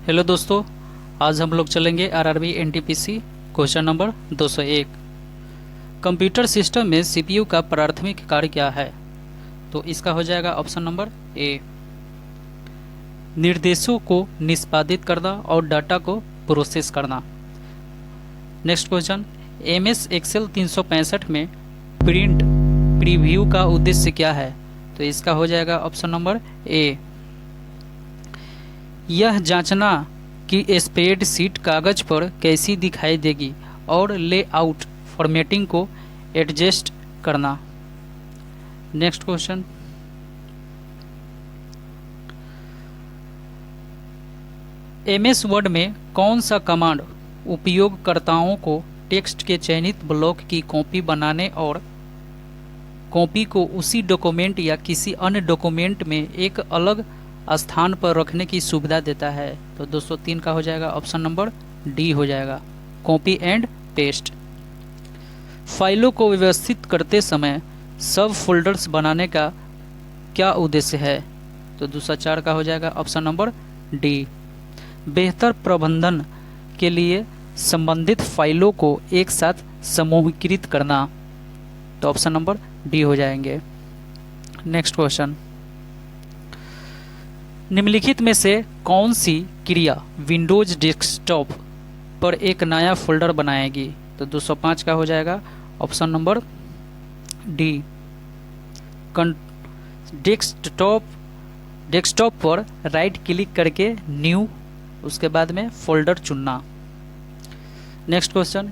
Hello दोस्तों, आज हम लोग चलेंगे RRB NTPC question number 201। Computer system में सीपीयू का प्राथमिक कार्य क्या है? तो इसका हो जाएगा ऑप्शन नंबर ए, निर्देशों को निष्पादित करना और डाटा को प्रोसेस करना। नेक्स्ट क्वेश्चन, एमएस एक्सेल 365 में प्रिंट प्रीव्यू का उद्देश्य क्या है? तो इसका हो जाएगा ऑप्शन नंबर ए, यह जांचना कि स्प्रेडशीट कागज पर कैसी दिखाई देगी और लेआउट फॉर्मेटिंग को एडजस्ट करना। नेक्स्ट क्वेश्चन, एमएस वर्ड में कौन सा कमांड उपयोगकर्ताओं को टेक्स्ट के चयनित ब्लॉक की कॉपी बनाने और कॉपी को उसी डॉक्यूमेंट या किसी अन्य डॉक्यूमेंट में एक अलग स्थान पर रखने की सुविधा देता है? तो 203 का हो जाएगा ऑप्शन नंबर डी हो जाएगा, कॉपी एंड पेस्ट। फाइलों को व्यवस्थित करते समय सब फोल्डर्स बनाने का क्या उद्देश्य है? तो 204 का हो जाएगा ऑप्शन नंबर डी, बेहतर प्रबंधन के लिए संबंधित फाइलों को एक साथ समूहीकृत करना। तो ऑप्शन नंबर डी हो जाएंगे। नेक्स्ट क्वेश्चन, निम्नलिखित में से कौन सी क्रिया विंडोज डेस्कटॉप पर एक नया फोल्डर बनाएगी? तो 205 का हो जाएगा ऑप्शन नंबर डी, डेस्कटॉप पर राइट क्लिक करके न्यू, उसके बाद में फोल्डर चुनना। Next question,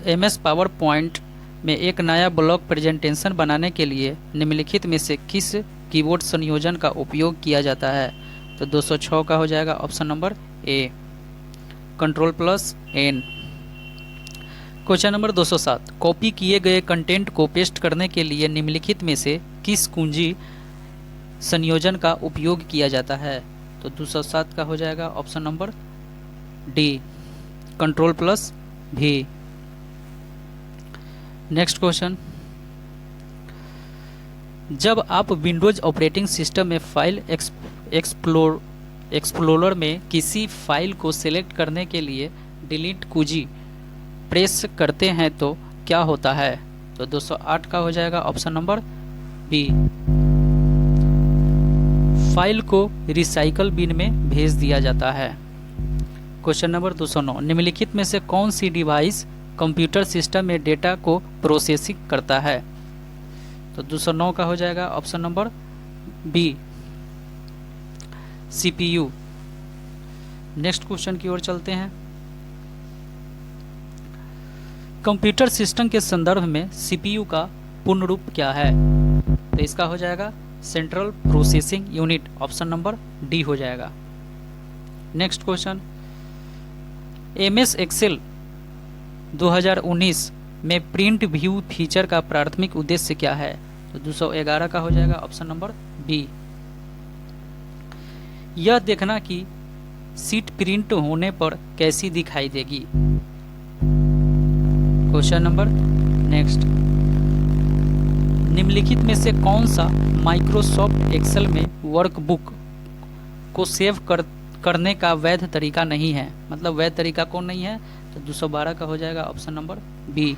MS power point में एक नया ब्लॉक प्रेजेंटेशन बनाने के लिए निम्नलिखित में से किस कीबोर्ड संयोजन का उपयोग किया जाता है? तो 206 का हो जाएगा ऑप्शन नंबर ए, Ctrl+N। क्वेश्चन नंबर 207, कॉपी किए गए कंटेंट को पेस्ट करने के लिए निम्नलिखित में से किस कुंजी संयोजन का उपयोग किया जाता है? तो 207 का हो जाएगा option number D, Ctrl+V। Next question, जब आप विंडोज ऑपरेटिंग सिस्टम में फाइल एक्सप्लोरर में किसी फाइल को सिलेक्ट करने के लिए डिलीट कुंजी प्रेस करते हैं तो क्या होता है? तो 208 का हो जाएगा ऑप्शन नंबर बी, फाइल को रिसाइकल बिन में भेज दिया जाता है। क्वेश्चन नंबर 209, निम्नलिखित में से कौन सी डिवाइस कंप्यूटर सिस्टम में डेटा को प्रोसेसिंग करता है? तो 209 का हो जाएगा option number B, CPU. Next question की ओर चलते हैं। कंप्यूटर सिस्टम के संदर्भ में सीपीयू का पूर्ण रूप क्या है? तो इसका हो जाएगा central processing unit, option number D हो जाएगा। नेक्स्ट क्वेश्चन, एमएस एक्सेल 2019 में प्रिंट व्यू फीचर का प्राथमिक उद्देश्य क्या है? तो 211 का हो जाएगा ऑप्शन नंबर बी, यह देखना कि सीट प्रिंट होने पर कैसी दिखाई देगी। क्वेश्चन नंबर नेक्स्ट, निम्नलिखित में से कौन सा माइक्रोसॉफ्ट एक्सेल में वर्कबुक को सेव करने का वैध तरीका नहीं है? मतलब वैध तरीका कौन नहीं है? तो 212 का हो जाएगा ऑप्शन नंबर बी,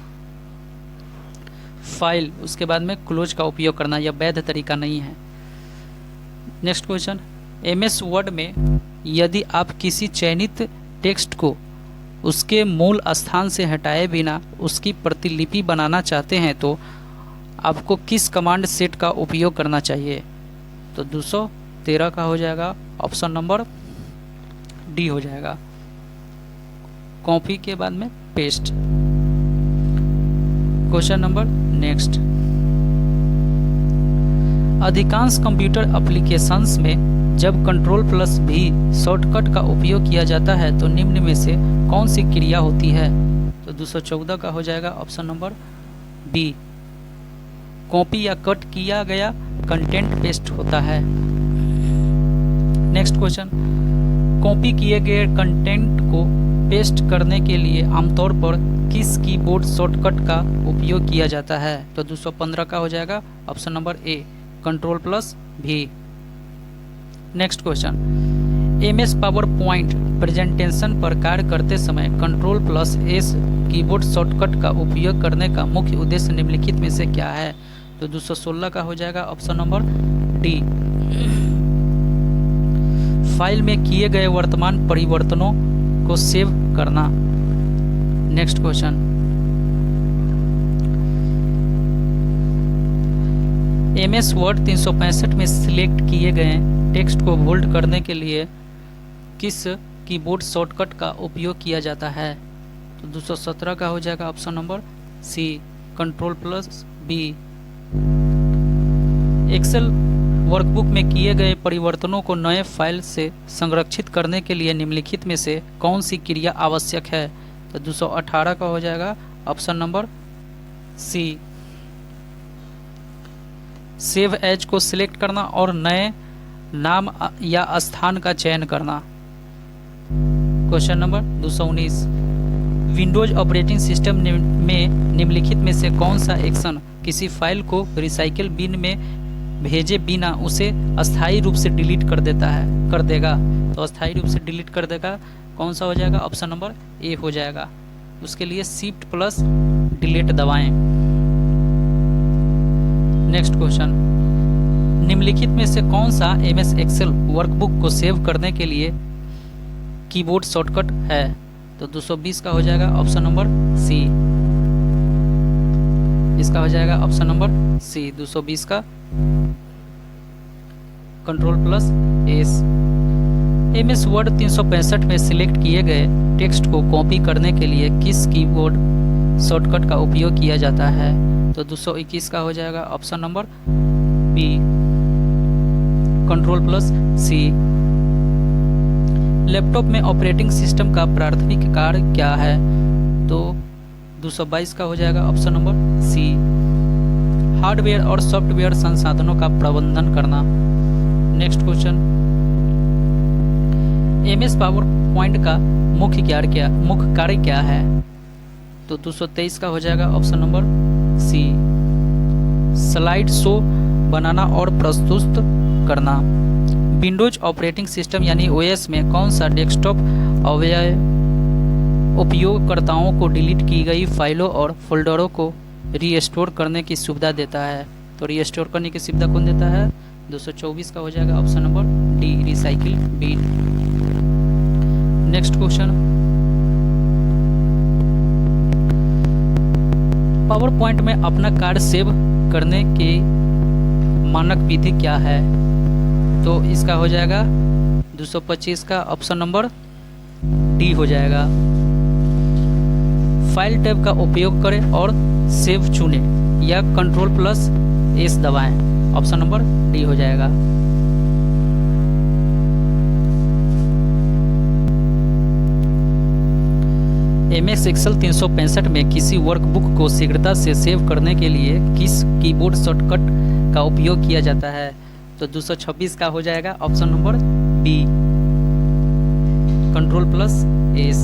फाइल उसके बाद में क्लोज का उपयोग करना, यह वैध तरीका नहीं है। नेक्स्ट क्वेश्चन, एमएस वर्ड में यदि आप किसी चयनित टेक्स्ट को उसके मूल स्थान से हटाए बिना उसकी प्रतिलिपि बनाना चाहते हैं तो आपको किस कमांड सेट का उपयोग करना चाहिए? तो 213 का हो जाएगा ऑप्शन नंबर डी हो जाएगा, कॉपी के बाद में पेस्ट। क्वेश्चन नंबर नेक्स्ट, अधिकांश कंप्यूटर एप्लीकेशंस में जब Ctrl+V शॉर्टकट का उपयोग किया जाता है तो निम्न में से कौन सी क्रिया होती है? तो 214 का हो जाएगा ऑप्शन नंबर बी, कॉपी या कट किया गया कंटेंट पेस्ट होता है। नेक्स्ट क्वेश्चन, कॉपी किए गए कंटेंट को पेस्ट करने के लिए आमतौर पर किस कीबोर्ड शॉर्टकट का उपयोग किया जाता है? तो 215 का हो जाएगा ऑप्शन नंबर ए, Ctrl+V। Next question, MS power point presentation पर कार्य करते समय Ctrl+S कीबोर्ड शॉर्टकट का उपयोग करने का मुख्य उद्देश्य निम्नलिखित में से क्या है? तो 216 का हो जाएगा ऑप्शन नंबर डी, फाइल में किए गए वर्तमान परिवर्तनों को सेव करना। नेक्स्ट क्वेश्चन, एमएस वर्ड 365 में सिलेक्ट किए गए टेक्स्ट को बोल्ड करने के लिए किस कीबोर्ड शॉर्टकट का उपयोग किया जाता है? तो 217 का हो जाएगा option number C, Ctrl+B। Excel workbook में किए गए परिवर्तनों को नए फाइल से संरक्षित करने के लिए निम्नलिखित में से कौन सी क्रिया आवश्यक है? तो 218 का हो जाएगा option number C, save as को सिलेक्ट करना और नए नाम या स्थान का चयन करना। Question number 219, Windows operating system में निम्नलिखित में से कौन सा एक्शन किसी फाइल को रिसाइकिल बिन में भेजे बिना उसे अस्थायी रूप से डिलीट कर देगा? तो अस्थायी रूप से डिलीट कर देगा कौन सा हो जाएगा? ऑप्शन नंबर ए हो जाएगा। उसके लिए Shift+Delete दबाएं। नेक्स्ट क्वेश्चन, निम्नलिखित में से कौन सा एमएस एक्सेल वर्कबुक को सेव करने के लिए कीबोर्ड शॉर्टकट है? तो 220 का हो जाएगा ऑप्शन नंबर सी, इसका हो जाएगा ऑप्शन नंबर सी 220 का Ctrl+S। एमएस वर्ड 365 में सिलेक्ट किए गए टेक्स्ट को कॉपी करने के लिए किस कीबोर्ड शॉर्टकट का उपयोग किया जाता है? तो 221 का हो जाएगा option number B, Ctrl+C। Laptop में ऑपरेटिंग सिस्टम का प्राथमिक कार्य क्या है? तो 222 का हो जाएगा ऑप्शन नंबर सी, हार्डवेयर और सॉफ्टवेयर संसाधनों का प्रबंधन करना। Next question, MS power point का मुख्य कार्य क्या है? तो 223 का हो जाएगा option number C, slide show बनाना और प्रस्तुत करना। विंडोज ऑपरेटिंग सिस्टम यानी ओएस में कौन सा डेस्कटॉप उपयोगकर्ताओं को डिलीट की गई फाइलों और फोल्डरों को रीस्टोर करने की सुविधा देता है? तो रीस्टोर करने की सुविधा कौन देता है? 224 का हो जाएगा option number D, recycle bin. Next question, power point में अपना कार्य सेव करने के मानक विधि क्या है? तो इसका हो जाएगा 225 का ऑप्शन नंबर डी हो जाएगा। फाइल टैब का उपयोग करें और सेव चुनें या Ctrl+S दबाएं, ऑप्शन नंबर डी हो जाएगा। एमएस एक्सेल 365 में किसी वर्कबुक को शीघ्रता से सेव करने के लिए किस कीबोर्ड शॉर्टकट का उपयोग किया जाता है? तो 226 का हो जाएगा ऑप्शन नंबर बी, Ctrl+S।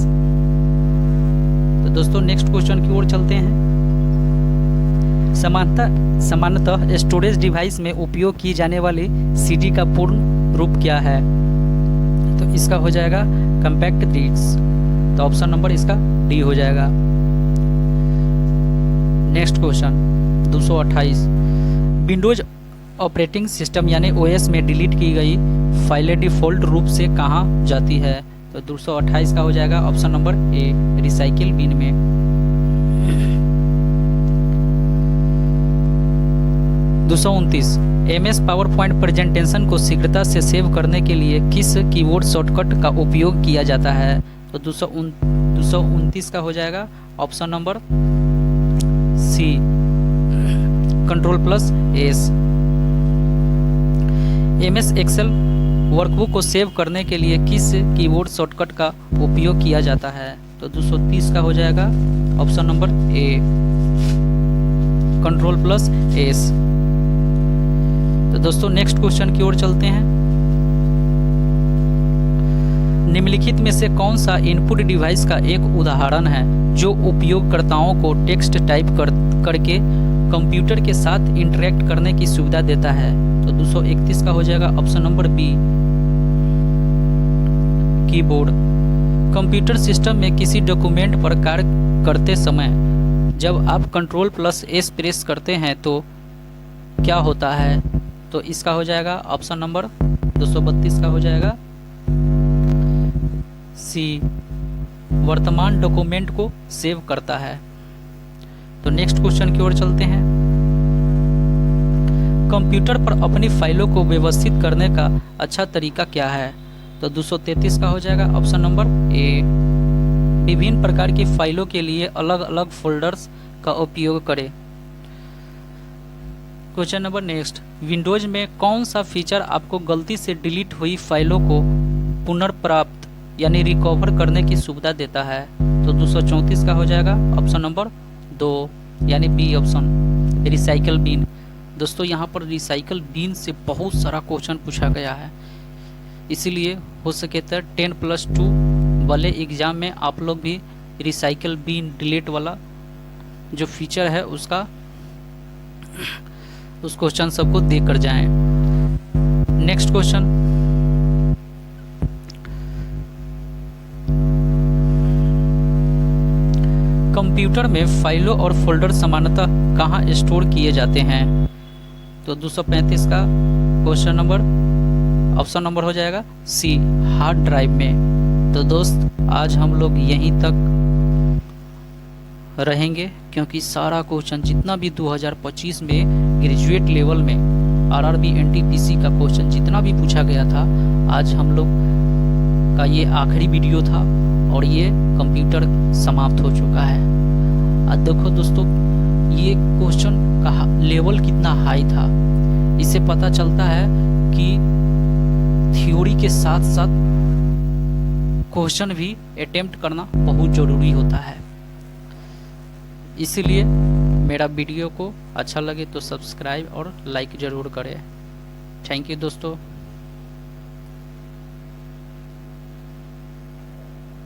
तो दोस्तों नेक्स्ट क्वेश्चन की ओर चलते हैं। सामान्यतः स्टोरेज डिवाइस में उपयोग की जाने वाली सीडी का पूर्ण रूप क्या है? तो इसका हो जाएगा कॉम्पैक्ट डिस्क, तो ऑप्शन नंबर इसका डी हो जाएगा। Next question 228, Windows operating system यानी ओएस में डिलीट की गई फाइलें डिफ़ॉल्ट रूप से कहाँ जाती है? तो 228 का हो जाएगा option number A, recycle bin में। 229, एमएस पावर पॉइंट प्रेजेंटेशन को शीघ्रता से सेव करने के लिए किस कीबोर्ड शॉर्टकट का उपयोग किया जाता है? तो 229 का हो जाएगा option number C, Ctrl+S। MS Excel workbook को सेव करने के लिए किस कीबोर्ड शॉर्टकट का उपयोग किया जाता है? तो 230 का हो जाएगा ऑप्शन नंबर ए, Ctrl+S। तो दोस्तों नेक्स्ट क्वेश्चन की ओर चलते हैं। निम्नलिखित में से कौन सा इनपुट डिवाइस का एक उदाहरण है जो उपयोगकर्ताओं को टेक्स्ट टाइप करके कंप्यूटर के साथ इंटरेक्ट करने की सुविधा देता है? तो 231 का हो जाएगा option number B, keyboard. Computer system में किसी डॉक्यूमेंट पर कार्य करते समय जब आप Ctrl+S प्रेस करते हैं तो क्या होता है? तो इसका हो जाएगा ऑप्शन नंबर 232 का हो जाएगा सी, वर्तमान डॉक्यूमेंट को सेव करता है। तो नेक्स्ट क्वेश्चन की ओर चलते हैं। कंप्यूटर पर अपनी फाइलों को व्यवस्थित करने का अच्छा तरीका क्या है? तो 233 का हो जाएगा ऑप्शन नंबर ए, विभिन्न प्रकार की फाइलों के लिए अलग अलग फोल्डर्स का उपयोग करें। क्वेश्चन नंबर नेक्स्ट, विंडोज में कौन सा फीचर आपको गलती से डिलीट हुई फाइलों को पुनर्प्राप्त यानी रिकवर करने की सुविधा देता है? तो 234 का हो जाएगा ऑप्शन नंबर 2 यानी बी ऑप्शन, रिसाइकल बिन। दोस्तों यहाँ पर रिसाइकल बिन से बहुत सारा क्वेश्चन पूछा गया है, इसीलिए हो सके तो 10+2 वाले एग्जाम में आप लोग भी रिसाइकल बिन डिलीट वाला जो फीचर है उस क्वेश्चन सबको दे कर जाएं। नेक्स्ट क्वेश्चन, कंप्यूटर में फाइलों और फोल्डर सामान्यतः कहाँ स्टोर किए जाते हैं? तो 235 का क्वेश्चन नंबर ऑप्शन नंबर हो जाएगा सी, हार्ड ड्राइव में। तो दोस्त आज हम लोग यहीं तक रहेंगे, क्योंकि सारा क्वेश्चन जितना भी 2025 में ग्रेजुएट लेवल में आरआरबी एनटीपीसी का क्वेश्चन जितना भी पूछा गया था, आज हम लोग का ये आखिरी वीडियो था और ये कंप्यूटर समाप्त हो चुका है। अब देखो दोस्तों ये क्वेश्चन का लेवल कितना हाई था, इससे पता चलता है कि थ्योरी के साथ साथ क्वेश्चन भी अटेम्प्ट करना बहुत ज़रूरी होता है। इसलिए मेरा वीडियो को अच्छा लगे तो सब्सक्राइब और लाइक ज़रूर करें। थैंक यू दोस्तों।